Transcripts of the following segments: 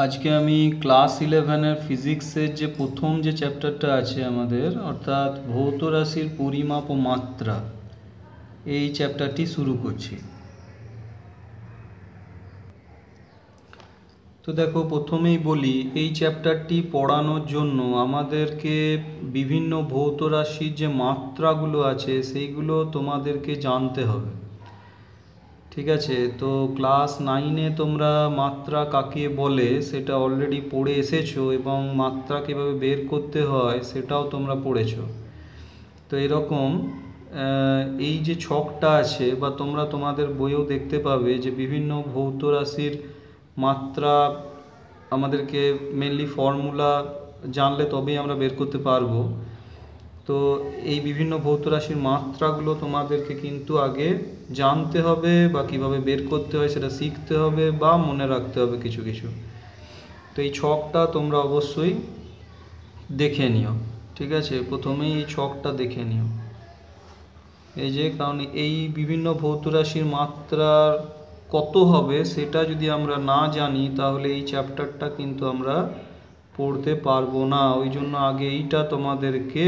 আজকে আমি ক্লাস 11 ফিজিক্সের যে প্রথম যে চ্যাপ্টারটা আছে আমাদের, অর্থাৎ ভৌত রাশির পরিমাপ ও মাত্রা, এই চ্যাপ্টারটি শুরু করছি। তো দেখো, প্রথমেই বলি, এই চ্যাপ্টারটি পড়ানোর জন্য আমাদেরকে বিভিন্ন ভৌত রাশির যে মাত্রাগুলো আছে সেইগুলো তোমাদেরকে জানতে হবে। ঠিক আছে, তো ক্লাস 9-এ তোমরা মাত্রা কাকে বলে সেটা অলরেডি পড়ে এসেছো, এবং মাত্রা কীভাবে বের করতে হয় সেটাও তোমরা পড়েছো। তো এরকম এই যে ছকটা আছে, বা তোমরা তোমাদের বইয়েও দেখতে পাবে যে বিভিন্ন ভৌত রাশির মাত্রা আমাদেরকে মেনলি ফর্মুলা জানলে তবেই আমরা বের করতে পারবো। তো এই বিভিন্ন ভৌত রাশির মাত্রাগুলো তোমাদেরকে কিন্তু আগে জানতে হবে, বা কীভাবে বের করতে হয় সেটা শিখতে হবে, বা মনে রাখতে হবে কিছু কিছু। তো এই ছকটা তোমরা অবশ্যই দেখে নিও। ঠিক আছে, প্রথমেই এই ছকটা দেখে নিও। এই যে, কারণ এই বিভিন্ন ভৌত রাশির মাত্রার কত হবে সেটা যদি আমরা না জানি তাহলে এই চ্যাপ্টারটা কিন্তু আমরা পড়তে পারবো না। ওই জন্য আগে এইটা তোমাদেরকে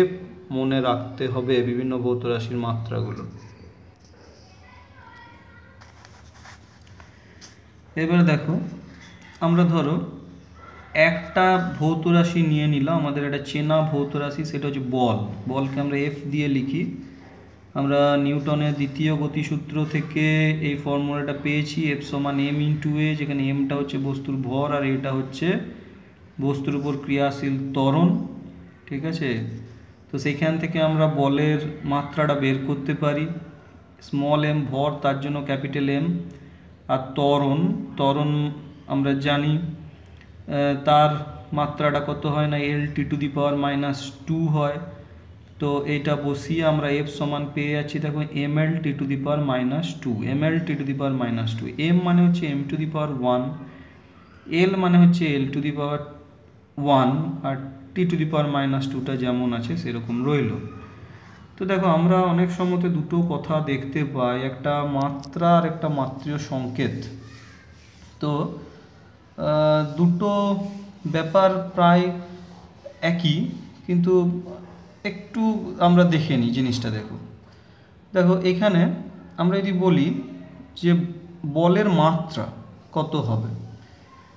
মনে রাখতে হবে, বিভিন্ন ভৌত রাশির মাত্রাগুলো। এবার দেখো, আমরা ধরো একটা ভৌত রাশি নিয়ে নিলাম, আমাদের একটা চেনা ভৌত রাশি, সেটা হচ্ছে বল। বলকে আমরা এফ দিয়ে লিখি। আমরা নিউটনের দ্বিতীয় গতিসূত্র থেকে এই ফর্মুলাটা পেয়েছি, এফ সমান এম ইন্টু এ, যেখানে এমটা হচ্ছে বস্তুর ভর আর এটা হচ্ছে বস্তুর উপর ক্রিয়াশীল ত্বরণ। ঠিক আছে, তো সেইখান থেকে আমরা বলের মাত্রাটা বের করতে পারি। স্মল এম ভর, তার জন্য ক্যাপিটাল এম। আর ত্বরণ আমরা জানি তার মাত্রাটা কত হয় না, এল টি টু দি পাওয়ার -2 হয়। তো এটা বসিয়ে আমরা এফ সমান পেয়ে যাচ্ছি, দেখো M L T to the power -2, M L T to the power -2। M মানে হচ্ছে এম টু দি পাওয়ার 1, এল মানে হচ্ছে এল to the power 1, R T to the পাওয়ার -2টা যেমন আছে সেরকম রইল। তো দেখো, আমরা অনেক সময় দুটো কথা দেখতে পাই, একটা মাত্রা আর একটা মাত্রীয় সংকেত। তো দুটো ব্যাপার প্রায় একই, কিন্তু একটু আমরা দেখে নিই জিনিসটা। দেখো এখানে আমরা যদি বলি যে বলের মাত্রা কত হবে,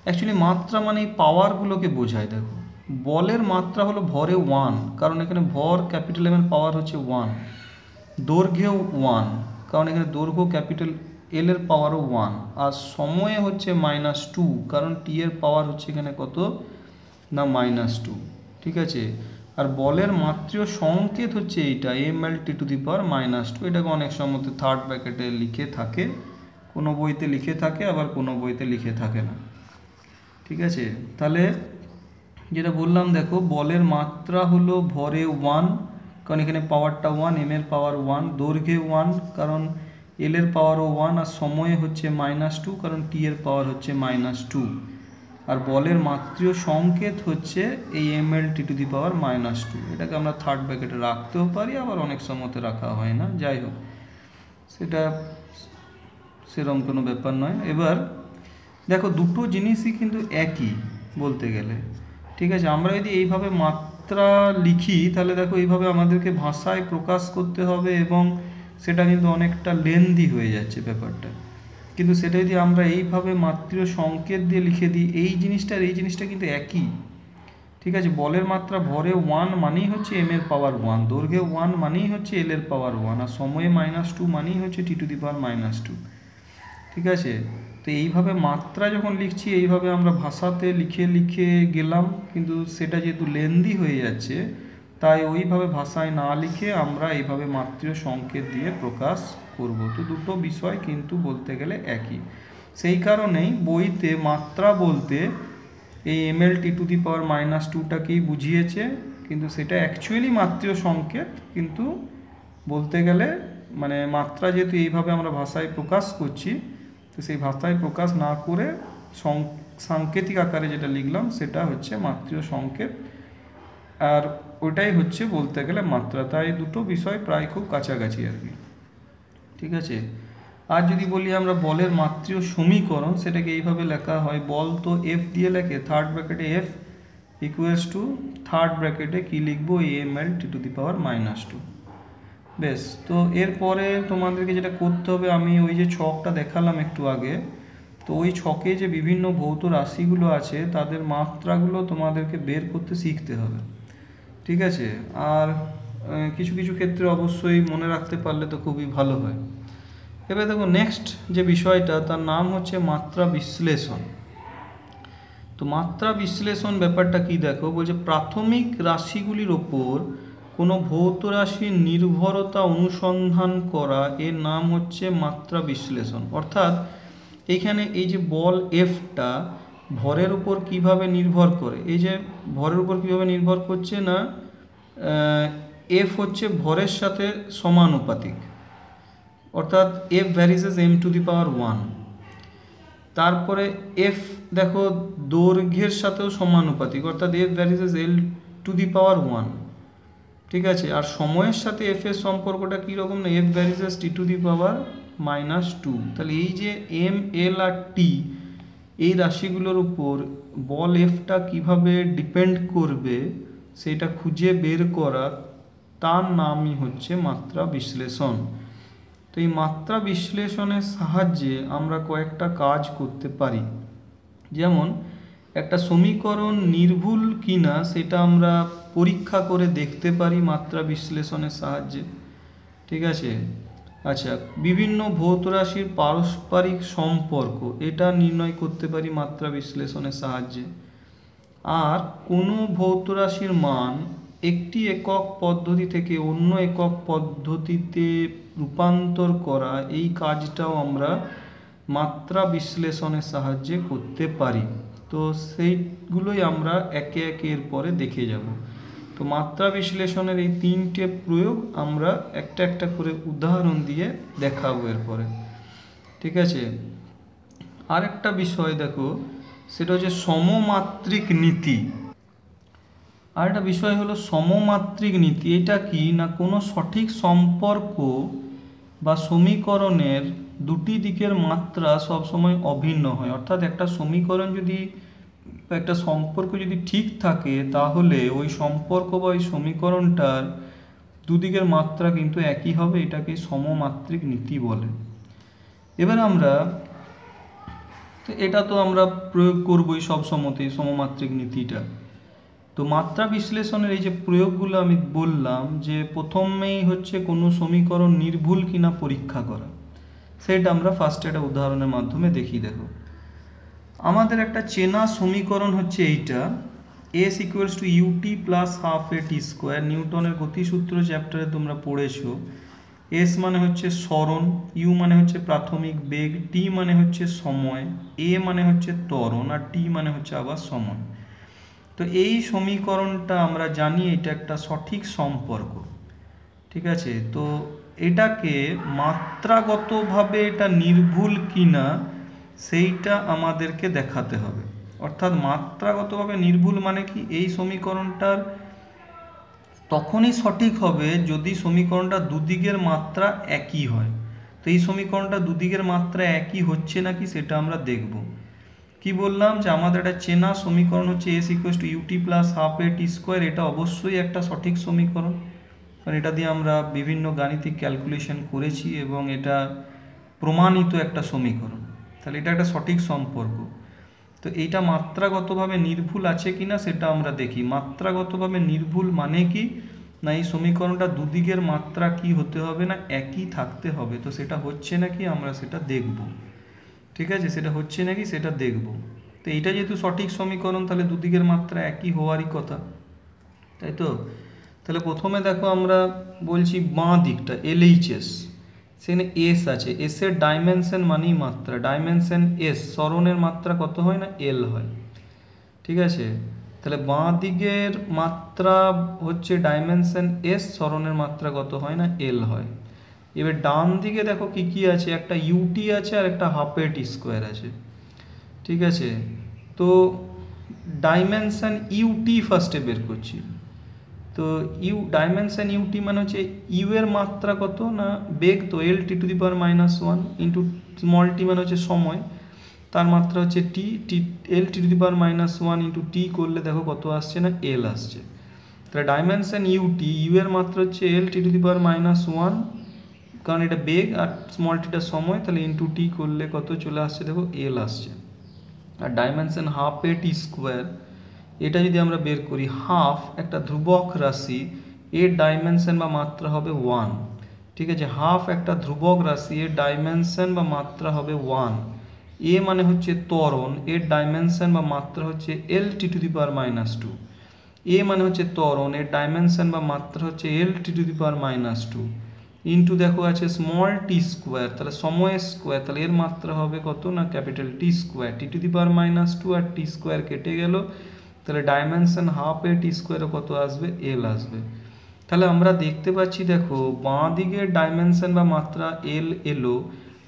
অ্যাকচুয়ালি মাত্রা মানে এই পাওয়ারগুলোকে বোঝায়। দেখো, বলের মাত্রা হলো ভরে 1, কারণ এখানে ভর ক্যাপিটাল এম এর পাওয়ার হচ্ছে 1। দৈর্ঘ্যেও 1, কারণ এখানে দৈর্ঘ্য ক্যাপিটাল এল এর পাওয়ারও 1। আর সময়ে হচ্ছে -2, কারণ টি এর পাওয়ার হচ্ছে এখানে কত না -2। ঠিক আছে, আর বলের মাত্রীয় সংকেত হচ্ছে এইটা, M L T to the power -2। এটাকে অনেক সময় থার্ড ব্র্যাকেটে লিখে থাকে, কোনো বইতে লিখে থাকে, আবার কোনো বইতে লিখে থাকে না। ঠিক আছে, তাহলে যেটা বললাম, দেখো বলের মাত্রা হলো ভরে 1, কারণ এখানে পাওয়ারটা 1, এম এর পাওয়ার 1, দৈর্ঘ্যে 1, কারণ এল এর পাওয়ারও 1, আর সময়ে হচ্ছে -2, কারণ টি এর পাওয়ার হচ্ছে -2। আর বলের মাত্রীয় সংকেত হচ্ছে এই M L T to the power -2। এটাকে আমরা থার্ড ব্র্যাকেটে রাখতেও পারি, আবার অনেক সময়তে রাখা হয় না। যাই হোক, সেটা সেরকম কোনো ব্যাপার নয়। এবার দেখো, দুটো জিনিসই কিন্তু একই বলতে গেলে। ঠিক আছে, আমরা যদি এইভাবে মাত্রা লিখি তাহলে দেখো এইভাবে আমাদেরকে ভাষায় প্রকাশ করতে হবে, এবং সেটা কিন্তু অনেকটা লেন্দি হয়ে যাচ্ছে ব্যাপারটা। কিন্তু সেটা যদি আমরা এইভাবে মাত্রীয় সংকেত দিয়ে লিখে দিই, এই জিনিসটা আর এই জিনিসটা কিন্তু একই। ঠিক আছে, বলের মাত্রা ভরে 1 মানেই হচ্ছে এম এর পাওয়ার 1, দৈর্ঘ্যে 1 মানেই হচ্ছে এল এর পাওয়ার 1, আর সময়ে -2 মানেই হচ্ছে টি টু দি পাওয়ার -2। ঠিক আছে, তো এইভাবে মাত্রা যখন লিখছি, এইভাবে আমরা ভাষাতে লিখে লিখে গেলাম, কিন্তু সেটা যেহেতু লেন্দি হয়ে যাচ্ছে, তাই ওইভাবে ভাষায় না লিখে আমরা এইভাবে মাত্রীয় সংকেত দিয়ে প্রকাশ করব। তো দুটো বিষয় কিন্তু বলতে গেলে একই। সেই কারণেই বইতে মাত্রা বলতে এই M L T to the পাওয়ার -2টাকেই বুঝিয়েছে, কিন্তু সেটা অ্যাকচুয়ালি মাত্রীয় সংকেত। কিন্তু বলতে গেলে মানে মাত্রা যেহেতু এইভাবে আমরা ভাষায় প্রকাশ করছি, তো সেই ভাষায় প্রকাশ না করে সাংকেতিক আকারে যেটা লিখলাম সেটা হচ্ছে মাত্রীয় সংকেত, আর ওটাই হচ্ছে বলতে গেলে মাত্রা। তাই দুটো বিষয় প্রায় খুব কাছাকাছি আর কি। ঠিক আছে, আর যদি বলি আমরা বলের মাত্রিয় সমীকরণ, সেটাকে এইভাবে লেখা হয়, বল তো এফ দিয়ে লেখে, থার্ড ব্র্যাকেটে এফ ইকুয়ালস টু থার্ড ব্র্যাকেটে কি লিখবো, এম.এল টি⁻²। বেশ, তো এরপরে তোমাদেরকে যেটা করতে হবে, আমি ওই যে ছকটা দেখালাম একটু আগে, তো ওই ছকে যে বিভিন্ন ভৌত রাশিগুলো আছে তাদের মাত্রাগুলো তোমাদেরকে বের করতে শিখতে হবে, ঠিক আছে। আর কিছু কিছু ক্ষেত্রে অবশ্যই মনে রাখতে পারলে তো খুবই ভালো হয়। এবার দেখো নেক্সট যে বিষয়টা, তার নাম হচ্ছে মাত্রা বিশ্লেষণ। তো মাত্রা বিশ্লেষণ ব্যাপারটা কি, দেখো বলছে প্রাথমিক রাশিগুলির ওপর কোনো ভৌত রাশির নির্ভরতা অনুসন্ধান করা, এর নাম হচ্ছে মাত্রা বিশ্লেষণ। অর্থাৎ এইখানে এই যে বল এফটা ভরের উপর কিভাবে নির্ভর করে, এই যে ভরের উপর কিভাবে নির্ভর করছে না, এফ হচ্ছে ভরের সাথে সমানুপাতিক, অর্থাৎ এফ ভ্যারিজেস m⁻⁴। তারপরে এফ দেখো দৈর্ঘ্যের সাথেও সমানুপাতিক, অর্থাৎ এফ ভ্যারিজেস l⁻⁴, ঠিক আছে। আর সময়ের সাথে এফ এর সম্পর্কটা কীরকম না, এফ ভ্যারিজেস t⁻⁻²। তাহলে এই যে এম, এল আর টি, এই রাশিগুলোর উপর বল এফটা কিভাবে ডিপেন্ড করবে সেটা খুঁজে বের করা, তার নামই হচ্ছে মাত্রা বিশ্লেষণ। তো এই মাত্রা বিশ্লেষণের সাহায্যে আমরা কয়েকটা কাজ করতে পারি। যেমন একটা সমীকরণ নির্ভুল কিনা সেটা আমরা পরীক্ষা করে দেখতে পারি মাত্রা বিশ্লেষণের সাহায্যে, ঠিক আছে। আচ্ছা, বিভিন্ন ভৌত রাশির পারস্পরিক সম্পর্ক এটা নির্ণয় করতে পারি মাত্রা বিশ্লেষণের সাহায্যে। আর কোনো ভৌত রাশির মান একটি একক পদ্ধতি থেকে অন্য একক পদ্ধতিতে রূপান্তর করা, এই কাজটাও আমরা মাত্রা বিশ্লেষণের সাহায্যে করতে পারি। তো সেইগুলোই আমরা একে একে এর পরে দেখে যাব। তো মাত্রা বিশ্লেষণের এই তিনটে প্রয়োগ আমরা একটা একটা করে উদাহরণ দিয়ে দেখাবো এরপরে, ঠিক আছে। আরেকটা বিষয় দেখো, সেটা হচ্ছে সমমাত্রিক নীতি। আর একটা বিষয় হলো সমমাত্রিক নীতি। এটা কি না, কোনো সঠিক সম্পর্ক বা সমীকরণের দুটি দিকের মাত্রা সবসময় অভিন্ন হয়। অর্থাৎ একটা সমীকরণ যদি, একটা সম্পর্ক যদি ঠিক থাকে, তাহলে ওই সম্পর্ক বা ওই সমীকরণটার দুদিকের মাত্রা কিন্তু একই হবে। এটাকে সমমাত্রিক নীতি বলে। এবার আমরা তো এটা তো আমরা প্রয়োগ করবই সব সময়তেই সমমাত্রিক নীতিটা। তো মাত্রা বিশ্লেষণের এই যে প্রয়োগগুলো আমি বললাম, যে প্রথমেই হচ্ছে কোনো সমীকরণ নির্ভুল কিনা পরীক্ষা করা, সেটা আমরা ফার্স্টে একটা উদাহরণের মাধ্যমে দেখি। দেখো আমাদের একটা চেনা সমীকরণ হচ্ছে এইটা, s equals to ut plus half a t²। নিউটনের গতিসূত্র চ্যাপ্টারে তোমরা পড়েছো। s মানে হচ্ছে সরণ, u মানে হচ্ছে প্রাথমিক বেগ, t মানে হচ্ছে সময়, a মানে হচ্ছে ত্বরণ, আর t মানে হচ্ছে আবার সময়। তো এই সমীকরণটা আমরা জানি এটা একটা সঠিক সম্পর্ক, ঠিক আছে। তো এটাকে মাত্রাগতভাবে এটা নির্ভুল কিনা সেইটা আমাদেরকে দেখাতে হবে। অর্থাৎ মাত্রাগতভাবে নির্ভুল মানে কি, এই সমীকরণটার তখনই সঠিক হবে যদি সমীকরণটা দুদিকের মাত্রা একই হয়। তো এই সমীকরণটা দুদিকের মাত্রা একই হচ্ছে নাকি সেটা আমরা দেখব। কি বললাম, যে আমাদের একটা চেনা সমীকরণ হচ্ছে s equals to ut plus half a t²। এটা অবশ্যই একটা সঠিক সমীকরণ, কারণ এটা দিয়ে আমরা বিভিন্ন গাণিতিক ক্যালকুলেশন করেছি এবং এটা প্রমাণিত একটা সমীকরণ। তাহলে এটা একটা সঠিক সম্পর্ক। তো এইটা মাত্রাগতভাবে নির্ভুল আছে কিনা সেটা আমরা দেখি। মাত্রাগতভাবে নির্ভুল মানে কি না, এই সমীকরণটা দুদিকের মাত্রা কি হতে হবে না, একই থাকতে হবে। তো সেটা হচ্ছে নাকি আমরা সেটা দেখব, ঠিক আছে। সেটা হচ্ছে নাকি সেটা দেখব। তো এইটা যেহেতু সঠিক সমীকরণ, তাহলে দুদিকের মাত্রা একই হওয়ারই কথা, তাই তো। তাহলে প্রথমে দেখো আমরা বলছি বাঁ দিকটা LHS, সেখানে এস আছে, এস এর ডাইমেনশন মানেই মাত্রা, ডাইমেনশন এস, সরণের মাত্রা কত হয় না, এল হয়, ঠিক আছে। তাহলে বাঁ দিকের মাত্রা হচ্ছে ডাইমেনশন এস, সরণের মাত্রা কত হয় না, এল হয়। এবার ডান দিকে দেখো কি কি আছে, একটা ইউটি আছে আর একটা হাফ a t² আছে, ঠিক আছে। তো ডাইমেনশন ইউটি ফার্স্টে বের করছি। তো ইউ ডাইমেনশন ইউটি মানে হচ্ছে ইউ এর মাত্রা কত না বেগ, তো L T to the power -1 into small T মানে হচ্ছে সময়, তার মাত্রা হচ্ছে টি, টি এল T to the power -1 into T করলে দেখো কত আসছে না এল আসছে। তাহলে ডাইমেনশন ইউটি, ইউ এর মাত্রা হচ্ছে এল টি টু দি পাওয়ার -1, কারণ এটা বেগ আর স্মল টিটা সময়, তাহলে ইন্টু টি করলে কত চলে আসছে দেখো এল আসছে। আর dimension half a t square, এটা যদি আমরা বের করি, হাফ একটা ধ্রুবক রাশি, এর ডাইমেনশন বা মাত্রা হবে 1, ঠিক আছে, হাফ একটা ধ্রুবক রাশি, এর ডাইমেনশন বা মাত্রা হবে 1, এ মানে হচ্ছে ত্বরণ, এর ডাইমেনশন বা মাত্রা হচ্ছে এল টি টু দি পাওয়ার -2, এ মানে হচ্ছে ত্বরণ, এর ডাইমেনশন বা মাত্রা হচ্ছে এল T to the power -2 into দেখো আছে স্মল টি স্কোয়ার, তাহলে সময় স্কোয়ার, তাহলে এর মাত্রা হবে কত না capital T square, T to the power -2 আর টি স্কোয়ার কেটে গেল, তাহলে ডাইমেনশন হাফ এ টি স্কোয়ারে কত আসবে এল আসবে। তাহলে আমরা দেখতে পাচ্ছি দেখো বাঁ দিকের ডাইমেনশন বা মাত্রা এল এলো,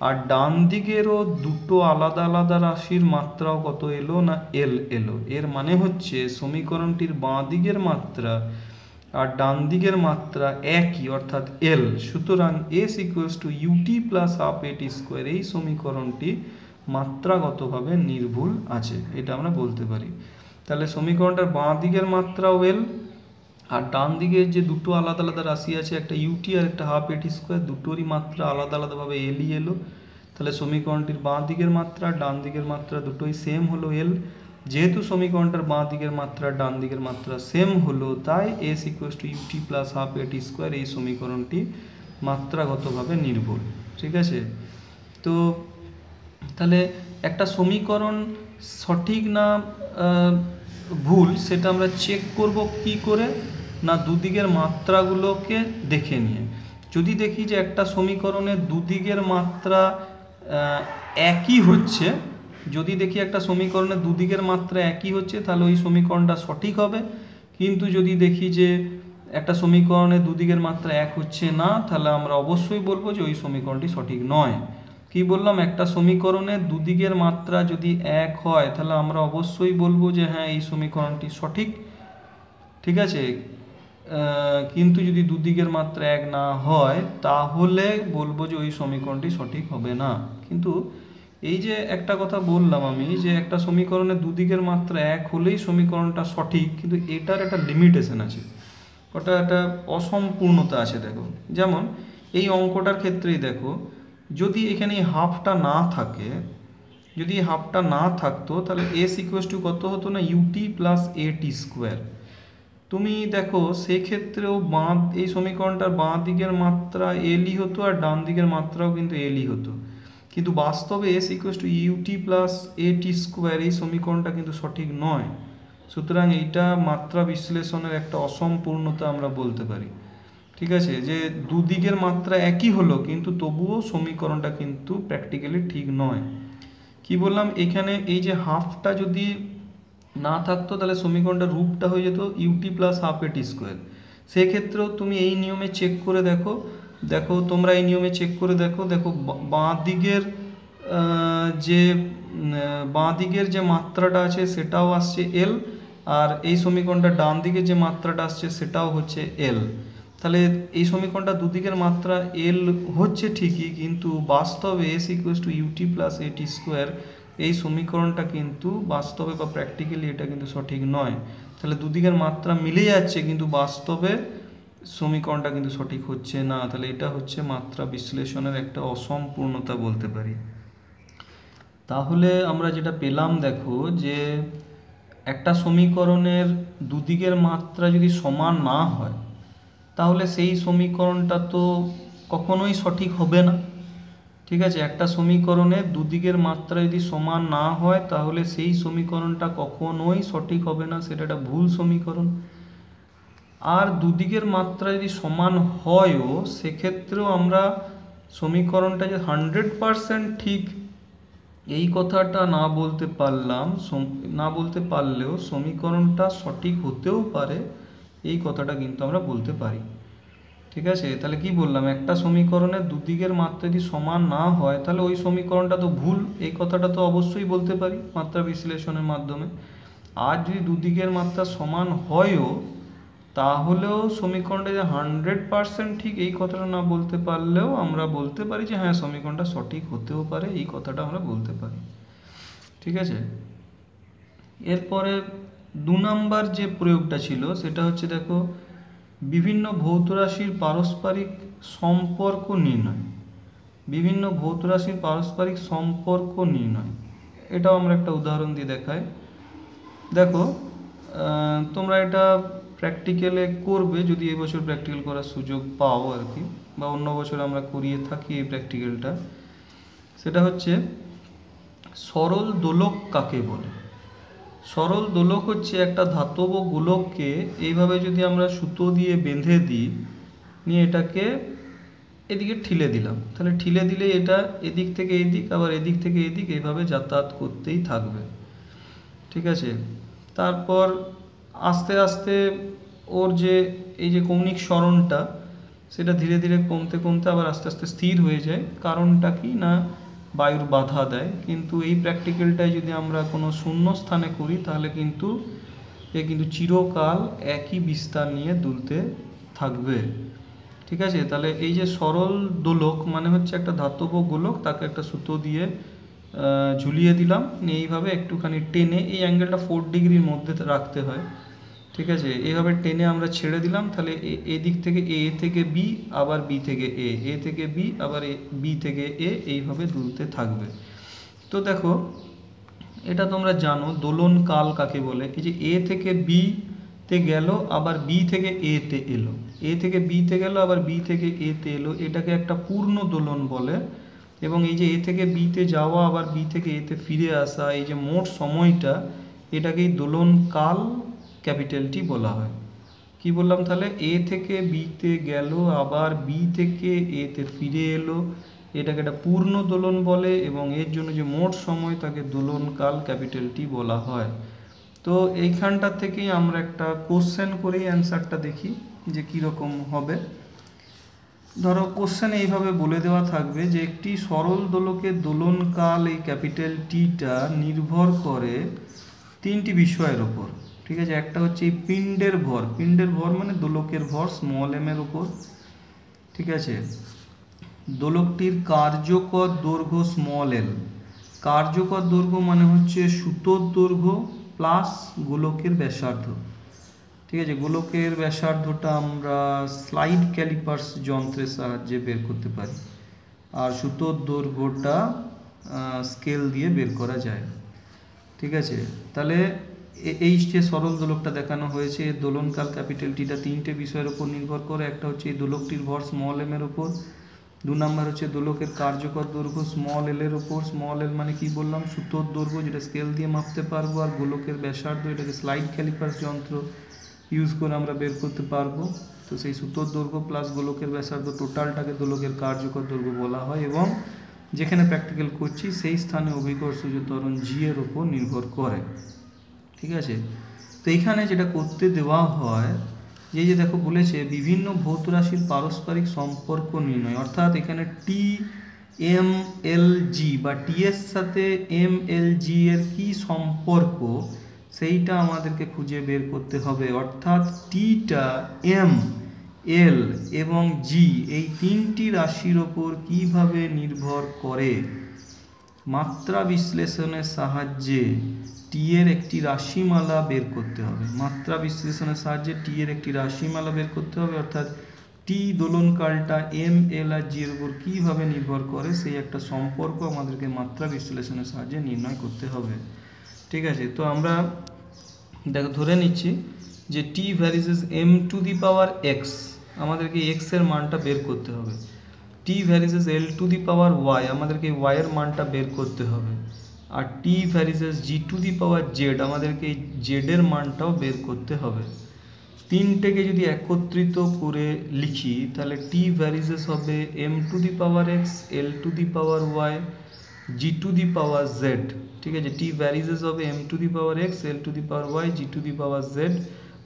আর ডান দিকেরও দুটো আলাদা আলাদা রাশির মাত্রাও কত এলো না এল এলো। এর মানে হচ্ছে সমীকরণটির বাঁ দিকের মাত্রা আর ডান দিকের মাত্রা একই, অর্থাৎ এল। সুতরাং s equals to u t plus half a t square, এই সমীকরণটি মাত্রাগতভাবে নির্ভুল আছে, এটা আমরা বলতে পারি। তাহলে সমীকরণটার বাঁ দিকের মাত্রাও এল, আর ডান দিকের যে দুটো আলাদা আলাদা রাশি আছে, একটা ইউটি আর একটা হাফ এ টি স্কোয়ার, দুটোরই মাত্রা আলাদা আলাদাভাবে এলই এলো। তাহলে সমীকরণটির বাঁ দিকের মাত্রা ডান দিকের মাত্রা দুটোই সেম হলো এল। যেহেতু সমীকরণটার বাঁ দিকের মাত্রা ডান দিকের মাত্রা সেম হলো, তাই s equals to u t plus half a t square, এই সমীকরণটি মাত্রাগতভাবে নির্ভুল, ঠিক আছে। তো তাহলে একটা সমীকরণ সঠিক না ভুল সেটা আমরা চেক করব কি করে না দুদিকের মাত্রাগুলোকে দেখে নিয়ে। যদি দেখি যে একটা সমীকরণের দুদিকের মাত্রা একই হচ্ছে, যদি দেখি একটা সমীকরণের দুদিকের মাত্রা একই হচ্ছে, তাহলে ওই সমীকরণটা সঠিক হবে। কিন্তু যদি দেখি যে একটা সমীকরণের দুদিকের মাত্রা এক হচ্ছে না, তাহলে আমরা অবশ্যই বলবো যে ওই সমীকরণটি সঠিক নয়। কি বললাম, একটা সমীকরণের দুদিকের মাত্রা যদি এক হয়, তাহলে আমরা অবশ্যই বলবো যে হ্যাঁ এই সমীকরণটি সঠিক, ঠিক আছে। কিন্তু যদি দুদিকের মাত্রা এক না হয়, তাহলে বলবো যে ওই সমীকরণটি সঠিক হবে না। কিন্তু এই যে একটা কথা বললাম আমি, যে একটা সমীকরণের দুদিকের মাত্রা এক হলেই সমীকরণটা সঠিক, কিন্তু এটার একটা লিমিটেশন আছে, ওটা একটা অসম্পূর্ণতা আছে। দেখো যেমন এই অঙ্কটার ক্ষেত্রেই দেখো, যদি এখানে হাফটা না থাকে, যদি হাফটা না থাকতো, তাহলে এস ইকুয়ালস টু কত হতো না UT plus a t square. তুমি দেখো সেক্ষেত্রেও এই সমীকরণটার বাঁ দিকের মাত্রা এলই হতো আর ডান দিকের মাত্রাও কিন্তু এলই হতো, কিন্তু বাস্তবে s equals to u t plus a t square, এই সমীকরণটা কিন্তু সঠিক নয়। সুতরাং এইটা মাত্রা বিশ্লেষণের একটা অসম্পূর্ণতা আমরা বলতে পারি, ঠিক আছে, যে দুদিকের মাত্রা একই হলো কিন্তু তবুও সমীকরণটা কিন্তু প্র্যাকটিক্যালি ঠিক নয়। কি বললাম, এখানে এই যে হাফটা যদি না থাকতো, তাহলে সমীকরণটার রূপটা হয়ে যেত UT plus half a t square. সেক্ষেত্রেও তুমি এই নিয়মে চেক করে দেখো, দেখো তোমরা এই নিয়মে চেক করে দেখো, দেখো বাঁ দিকের যে মাত্রাটা আছে সেটাও আসছে এল, আর এই সমীকরণটা ডান দিকে যে মাত্রাটা আসছে সেটাও হচ্ছে এল। তাহলে এই সমীকরণটা দুদিকের মাত্রা এল হচ্ছে ঠিকই, কিন্তু বাস্তবে s equals to u t plus a t square, এই সমীকরণটা কিন্তু বাস্তবে বা প্র্যাকটিক্যালি এটা কিন্তু সঠিক নয়। তাহলে দুদিকের মাত্রা মিলে যাচ্ছে কিন্তু বাস্তবে সমীকরণটা কিন্তু সঠিক হচ্ছে না। তাহলে এটা হচ্ছে মাত্রা বিশ্লেষণের একটা অসম্পূর্ণতা বলতে পারি। তাহলে আমরা যেটা পেলাম দেখো, যে একটা সমীকরণের দুদিকের মাত্রা যদি সমান না হয়, তাহলে সেই সমীকরণটা তো কখনোই সঠিক হবে না, ঠিক আছে। একটা সমীকরণের দুদিকের মাত্রা যদি সমান না হয়, তাহলে সেই সমীকরণটা কখনোই সঠিক হবে না, সেটা একটা ভুল সমীকরণ। আর দুদিকের মাত্রা যদি সমান হয়ও, সেক্ষেত্রেও আমরা সমীকরণটা যে 100% ঠিক এই কথাটা না বলতে পারলেও সমীকরণটা সঠিক হতেও পারে, এই কথাটা কিন্তু আমরা বলতে পারি, ঠিক আছে। তাহলে কি বললাম, একটা সমীকরণের দুদিকের মাত্রা যদি সমান না হয়, তাহলে ওই সমীকরণটা তো ভুল, এই কথাটা তো অবশ্যই বলতে পারি মাত্রা বিশ্লেষণের মাধ্যমে। আর যদি দুদিকের মাত্রা সমান হয়ও, তাহলেও সমীকরণটা যে 100% ঠিক এই কথাটা না বলতে পারলেও আমরা বলতে পারি যে হ্যাঁ সমীকরণটা সঠিক হতেও পারে, এই কথাটা আমরা বলতে পারি। ঠিক আছে, এরপরে 2 নাম্বার যে প্রয়োগটা ছিল সেটা হচ্ছে দেখো বিভিন্ন ভৌত রাশির পারস্পরিক সম্পর্ক নির্ণয়। বিভিন্ন ভৌত রাশির পারস্পরিক সম্পর্ক নির্ণয়, এটাও আমরা একটা উদাহরণ দিয়ে দেখাই। দেখো তোমরা এটা প্র্যাকটিক্যালে করবে যদি এবছর প্র্যাকটিক্যাল করার সুযোগ পাও আর কি, বা অন্য বছর আমরা করিয়ে থাকি এই প্র্যাকটিক্যালটা। সেটা হচ্ছে সরল দোলক কাকে বলে। সরল দোলক হচ্ছে একটা ধাতব গোলককে এইভাবে যদি আমরা সুতো দিয়ে বেঁধে দিই, নিয়ে এটাকে এদিকে ঠিলে দিলাম, তাহলে ঠিলে দিলে এটা এদিক থেকে এদিক আবার এদিক থেকে এদিক এইভাবে যাতায়াত করতেই থাকবে। ঠিক আছে, তারপর আস্তে আস্তে ওর যে এই যে কৌণিক সরণটা সেটা ধীরে ধীরে কমতে কমতে আবার আস্তে আস্তে স্থির হয়ে যায়। কারণটা কি না, বায়ুর বাধা দেয়। কিন্তু এই প্র্যাকটিক্যালটাই যদি আমরা কোনো শূন্য স্থানে করি তাহলে কিন্তু চিরকাল একই বিস্তার নিয়ে দুলতে থাকবে। ঠিক আছে, তাহলে এই যে সরল দোলক মানে হচ্ছে একটা ধাতব গোলক, তাকে একটা সুতো দিয়ে ঝুলিয়ে দিলাম, এইভাবে একটুখানি টেনে, এই অ্যাঙ্গেলটা 4 ডিগ্রির মধ্যে রাখতে হয়। ঠিক আছে, এইভাবে টেনে আমরা ছেড়ে দিলাম, তাহলে এ দিক থেকে এ থেকে বি আবার বি থেকে এ থেকে বি আবার বি থেকে এ এইভাবে দুলতে থাকবে। তো দেখো এটা তোমরা জানো দোলন কাল কাকে বলে। এই যে এ থেকে বি তে গেল আবার বি থেকে এ তে এলো, এ থেকে বি তে গেল আবার বি থেকে এ তে এলো, এটাকে একটা পূর্ণ দোলন বলে। এবং এই যে এ থেকে বি তে যাওয়া আবার বি থেকে এ তে ফিরে আসা, এই যে মোট সময়টা, এটাকেই দোলন কাল ক্যাপিটাল টি বলা হয়। কি বললাম তাহলে, এ থেকে বি তে গেল আবার বি থেকে এ তে ফিরে এলো, এটাকে একটা পূর্ণ দোলন বলে। এবং এর জন্য যে মোট সময় তাকে দোলন কাল ক্যাপিটাল টি বলা হয়। তো এইখানটা থেকেই আমরা একটা কোশ্চেন করেই অ্যান্সারটা দেখি যে কীরকম হবে। ধরো কোশ্চেনে এইভাবে বলে দেওয়া থাকবে যে একটি সরল দোলকের দোলনকাল এই ক্যাপিটাল টিটা নির্ভর করে 3টি বিষয়ের ওপর। ঠিক আছে, একটা হচ্ছে এই পিণ্ডের ভর, পিণ্ডের ভর মানে দোলকের ভর স্মল এম এর ওপর। ঠিক আছে, দোলকটির কার্যকর দৈর্ঘ্য স্মল এল, কার্যকর দৈর্ঘ্য মানে হচ্ছে সুতোর দৈর্ঘ্য প্লাস গোলকের ব্যাসার্ধ। ঠিক আছে, গোলকের ব্যাসার্ধটা আমরা স্লাইড ক্যালিপার্স যন্ত্রের সাহায্যে বের করতে পারি, আর সুতোর দৈর্ঘ্যটা স্কেল দিয়ে বের করা যায়। ঠিক আছে, তাহলে এই যে সরল দোলকটা দেখানো হয়েছে, এর দোলনকাল ক্যাপিটাল টিটা 3টে বিষয়ের উপর নির্ভর করে। একটা হচ্ছে এই দোলকটির ভর স্মল এম এর উপর, 2 নাম্বার হচ্ছে দোলকের কার্যকর দৈর্ঘ্য স্মল এল এর উপর। স্মল এল মানে কি বললাম, সুতোর দৈর্ঘ্য যেটা স্কেল দিয়ে মাপতে পারবো, আর গোলকের ব্যাসার্ধ এটাকে স্লাইড ক্যালিপার্স যন্ত্র ইউজ করে আমরা বের করতে পারবো। তো সেই সুতোর দৈর্ঘ্য প্লাস গোলকের ব্যাসার্ধ টোটালটাকে দোলকের কার্যকর দৈর্ঘ্য বলা হয়। এবং যেখানে প্র্যাকটিক্যাল করছি সেই স্থানে অভিকর্ষজ ত্বরণ জি এর উপর নির্ভর করে। ঠিক আছে, তো এইখানে যেটা করতে দেওয়া হয়, যে দেখো বলেছে বিভিন্ন ভৌত রাশির পারস্পরিক সম্পর্ক নির্ণয়, অর্থাৎ এখানে টি এম এল জি বা টি এর সাথে এম এল জি এর কি সম্পর্ক সেইটা আমাদেরকে খুঁজে বের করতে হবে। অর্থাৎ টিটা এম এল এবং জি এই 3টি রাশির ওপর কিভাবে নির্ভর করে, মাত্রা বিশ্লেষণের সাহায্যে টি এর একটি রাশিমালা বের করতে হবে। মাত্রা বিশ্লেষণের সাহায্যে টি এর একটি রাশিমালা বের করতে হবে, অর্থাৎ টি দোলনকালটা এম এল আর জি এর উপর কীভাবে নির্ভর করে সেই একটা সম্পর্ক আমাদেরকে মাত্রা বিশ্লেষণের সাহায্যে নির্ণয় করতে হবে। ঠিক আছে, তো আমরা দেখো ধরে নিচ্ছি যে T varies M to the power X, আমাদেরকে এক্স এর মানটা বের করতে হবে। T varies L to the power Y, আমাদেরকে ওয়াই এর মানটা বের করতে হবে। আর T varies G to the power Z, আমাদেরকে এই জেড এর মানটাও বের করতে হবে। 3টেকে যদি একত্রিত করে লিখি তাহলে টি ভ্যারিজেস হবে M to the power x, L to the power y, G to the power z. ঠিক আছে, টি ভ্যারিজেস হবে M to the power x, L to the power y, G to the power z.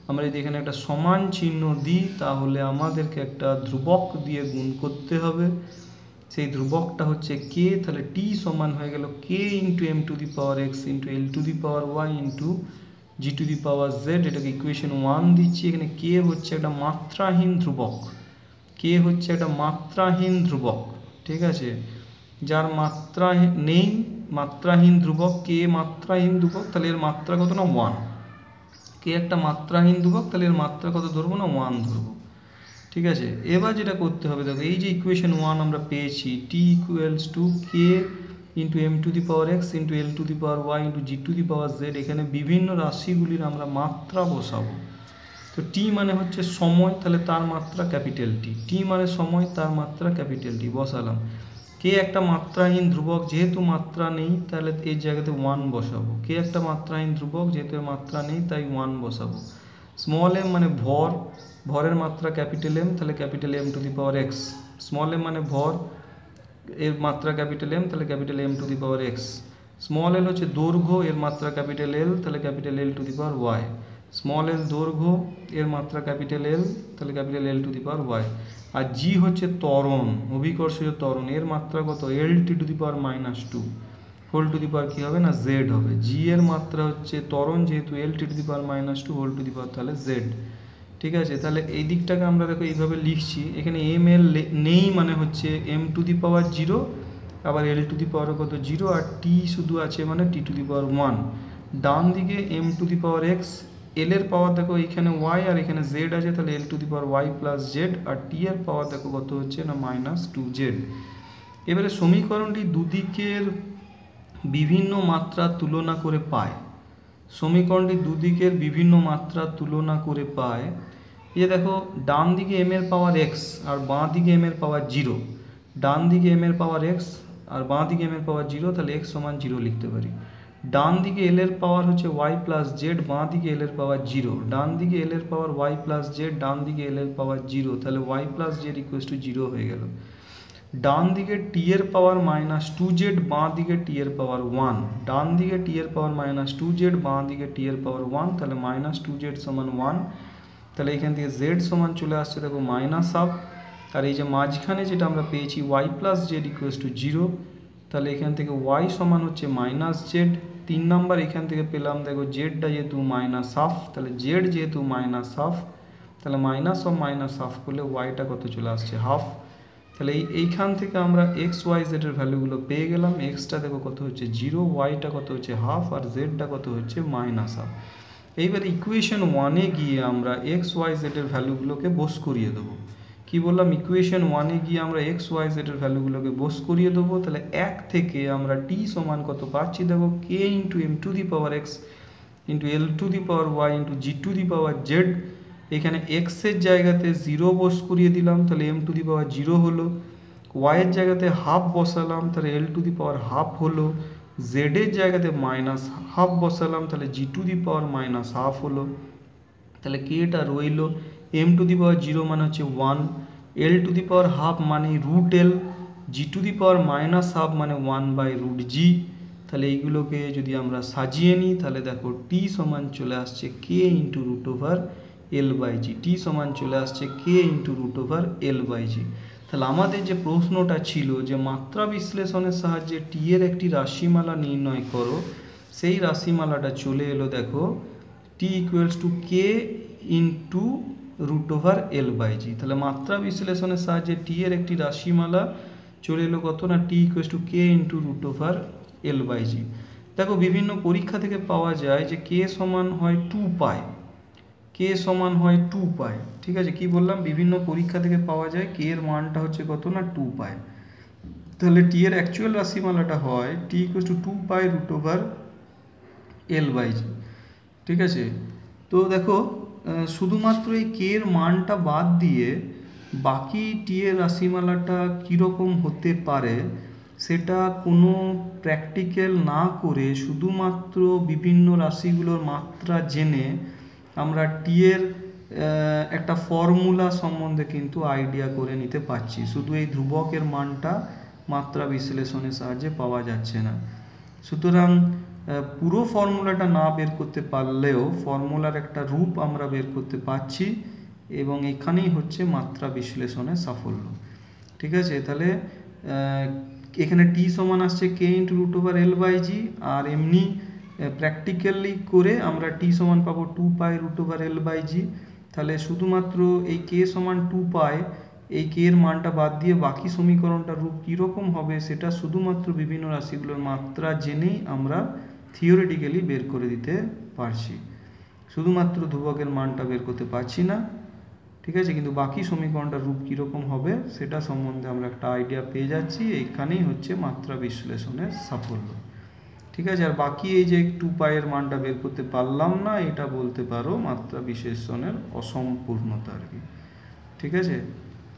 আমরা যদি এখানে একটা সমান চিহ্ন দিই তাহলে আমাদেরকে একটা ধ্রুবক দিয়ে গুণ করতে হবে, সেই ধ্রুবকটা হচ্ছে কে। তাহলে টি সমান হয়ে গেল K into M to the power X into L to the power Y into G to the power Z, এটাকে ইকুয়েশন 1 দিচ্ছি। এখানে কে হচ্ছে একটা মাত্রাহীন ধ্রুবক, কে হচ্ছে একটা মাত্রাহীন ধ্রুবক, ঠিক আছে, যার মাত্রা নেই, মাত্রাহীন ধ্রুবক, কে মাত্রাহীন ধ্রুবক, তাহলে এর মাত্রা কত না 1। কে একটা মাত্রাহীন ধ্রুবক, তাহলে এর মাত্রা কত ধরবো না 1 ধরবো, ঠিক আছে। এবার যেটা করতে হবে দেখো, এই যে ইকুয়েশন 1 আমরা পেয়েছি, T equals to K into M to the power X into L to the power Y into G to the power Z. এখানে বিভিন্ন রাশিগুলির আমরা মাত্রা বসাবো। তো টি মানে হচ্ছে সময়, তাহলে তার মাত্রা ক্যাপিটাল টি, টি মানে সময়, তার মাত্রা ক্যাপিটাল টি বসালাম। কে একটা মাত্রাহীন ধ্রুবক, যেহেতু মাত্রা নেই তাহলে এর জায়গাতে 1 বসাবো। কে একটা মাত্রাহীন ধ্রুবক, যেহেতু মাত্রা নেই তাই 1 বসাবো। স্মল এম মানে ভর, ভরের মাত্রা ক্যাপিটাল এম, তাহলে capital M to the power X. Small M মানে ভর, এর মাত্রা ক্যাপিটাল এম, তাহলে capital M to the power X. Small L হচ্ছে দৈর্ঘ্য, এর মাত্রা ক্যাপিটাল এল, তাহলে capital L to the power Y. Small L দৈর্ঘ্য, এর মাত্রা ক্যাপিটাল এল, তাহলে capital L to the power Y. আর জি হচ্ছে ত্বরণ, অভিকর্ষীয় ত্বরণ, এর মাত্রা কত L T to the power -2 whole to the পাওয়ার কী হবে না জেড হবে। জি এর মাত্রা হচ্ছে ত্বরণ, যেহেতু L T to the power -2 whole to the power তাহলে জেড, ঠিক আছে। তাহলে এই দিকটাকে আমরা দেখো এইভাবে লিখছি, এখানে এম এল নেই মানে হচ্ছে এম টু দি পাওয়ার 0, আবার এল টু দি পাওয়ার কত 0, আর টি শুধু আছে মানে টি টু দি পাওয়ার 1। ডান দিকে M to the power x, L এর পাওয়ার দেখো এখানে ওয়াই আর এখানে জেড আছে, তাহলে L to the power Y plus Z, আর টি এর পাওয়ার দেখো কত হচ্ছে না -2z। এবারে সমীকরণটি দুদিকের বিভিন্ন মাত্রা তুলনা করে পায়, সমীকরণটি দুদিকের বিভিন্ন মাত্রা তুলনা করে পায়। এই দেখো ডান দিকে এম এর পাওয়ার এক্স আর বাঁ দিকে এম এর পাওয়ার 0, ডান দিকে এম এর পাওয়ার এক্স আর বাঁ দিকে এম এর পাওয়ার 0, তাহলে এক্স সমান 0 লিখতে পারি। ডান দিকে এল এর পাওয়ার হচ্ছে ওয়াই প্লাস জেড, বাঁ দিকে এল এর পাওয়ার 0, ডান দিকে এল এর পাওয়ার ওয়াই প্লাস জেড, ডান দিকে এল এর পাওয়ার 0, তাহলে y plus z equals to 0 হয়ে গেল। ডান দিকে টি এর পাওয়ার -2z, বাঁ দিকে টি এর পাওয়ার 1, ডান দিকে টি এর পাওয়ার -2z, বাঁ দিকে টি এর পাওয়ার 1, তাহলে -2z সমান 1, তাহলে এখান থেকে z সমান চলে আসছে দেখো -1/2, আর এই যে মাঝখানে যেটা আমরা পেয়েছি y plus z equals to 0, তাহলে এখান থেকে y সমান হচ্ছে -z। 3 নাম্বার এখান থেকে পেলাম দেখো জেডটা যেহেতু -1/2, তাহলে z যেহেতু -1/2, তাহলে -1/2 করলে yটা কত চলে আসছে 1/2। তাহলে এইখান থেকে আমরা এক্স ওয়াই জেডের ভ্যালুগুলো পেয়ে গেলাম। এক্সটা দেখো কত হচ্ছে 0, ওয়াইটা কত হচ্ছে 1/2, আর জেডটা কত হচ্ছে -1/2। এইবার ইকুয়েশন 1-এ গিয়ে আমরা এক্স ওয়াই জেডের ভ্যালুগুলোকে বোস করিয়ে দেবো। কি বললাম, ইকুয়েশন 1-এ গিয়ে আমরা এক্স ওয়াই জেডের ভ্যালুগুলোকে বোস করিয়ে দেবো। তাহলে 1 থেকে আমরা টি সমান কত পাচ্ছি দেখো, K into M to the power X into L to the power Y into G to the power Z. এখানে এক্সের জায়গাতে 0 বোস করিয়ে দিলাম, তাহলে এম টু দি পাওয়ার 0 হলো। ওয়াইয়ের জায়গাতে হাফ বসালাম, তাহলে L to the power half হলো। জেডের জায়গাতে -1/2 বসালাম, তাহলে জি টু দি পাওয়ার -1/2 হলো। তাহলে কেটা রইল, এম টু দি পাওয়ার 0 মানে হচ্ছে 1, এল টু দি পাওয়ার হাফ মানে √l, জি টু দি পাওয়ার -1/2 মানে 1/√g। তাহলে এইগুলোকে যদি আমরা সাজিয়ে নিই তাহলে দেখো টি সমান চলে আসছে কে ইন্টু √l/g, টি সমান চলে আসছে কে ইন্টু √l/g। তাহলে আমাদের যে প্রশ্নটা ছিল যে মাত্রা বিশ্লেষণের সাহায্যে টি এর একটি রাশিমালা নির্ণয় করো, সেই রাশিমালাটা চলে এলো দেখো T equals to K into √l/g। তাহলে মাত্রা বিশ্লেষণের সাহায্যে টি এর একটি রাশিমালা চলে এলো কত না T equals to K into √l/g। দেখো বিভিন্ন পরীক্ষা থেকে পাওয়া যায় যে কে সমান হয় 2π, কে সমান হয় 2π, ঠিক আছে। কি বললাম, বিভিন্ন পরীক্ষা থেকে পাওয়া যায় কে এর মানটা হচ্ছে কত না 2π। তাহলে টি এর অ্যাকচুয়াল রাশিমালাটা হয় টি ইকুয়ালস টু 2π √l/g, ঠিক আছে। তো দেখো শুধুমাত্র এই কে এর মানটা বাদ দিয়ে বাকি টি এর রাশিমালাটা কীরকম হতে পারে সেটা কোনো প্র্যাকটিক্যাল না করে শুধুমাত্র বিভিন্ন রাশিগুলোর মাত্রা জেনে আমরা টি এর একটা ফর্মুলা সম্বন্ধে কিন্তু আইডিয়া করে নিতে পারছি। শুধু এই ধ্রুবকের মানটা মাত্রা বিশ্লেষণের সাহায্যে পাওয়া যাচ্ছে না। সুতরাং পুরো ফর্মুলাটা না বের করতে পারলেও ফর্মুলার একটা রূপ আমরা বের করতে পারছি, এবং এখানেই হচ্ছে মাত্রা বিশ্লেষণের সাফল্য, ঠিক আছে। তাহলে এখানে টি সমান আসছে কে ইন্টু √l/g, আর এমনি প্র্যাকটিক্যালি করে আমরা টি সমান পাবো 2π√L/g। তাহলে শুধুমাত্র এই কে সমান 2π, এই কে এর মানটা বাদ দিয়ে বাকি সমীকরণটার রূপ কীরকম হবে সেটা শুধুমাত্র বিভিন্ন রাশিগুলোর মাত্রা জেনেই আমরা থিওরিটিক্যালি বের করে দিতে পারছি। শুধুমাত্র ধ্রুবকের মানটা বের করতে পারছি না, ঠিক আছে, কিন্তু বাকি সমীকরণটার রূপ কীরকম হবে সেটা সম্বন্ধে আমরা একটা আইডিয়া পেয়ে যাচ্ছি। এইখানেই হচ্ছে মাত্রা বিশ্লেষণের সাফল্য, ঠিক আছে। আর বাকি এই যে 2π এর মানটা বের করতে পারলাম না, এটা বলতে পারো মাত্রা বিশ্লেষণের অসম্পূর্ণতা আর কি, ঠিক আছে।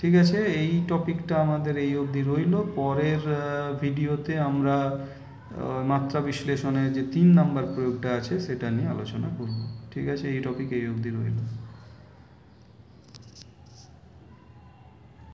ঠিক আছে, এই টপিকটা আমাদের এই অবধি রইল। পরের ভিডিওতে আমরা মাত্রা বিশ্লেষণের যে 3 নাম্বার প্রয়োগটা আছে সেটা নিয়ে আলোচনা করব, ঠিক আছে। এই টপিক এই অবধি রইল।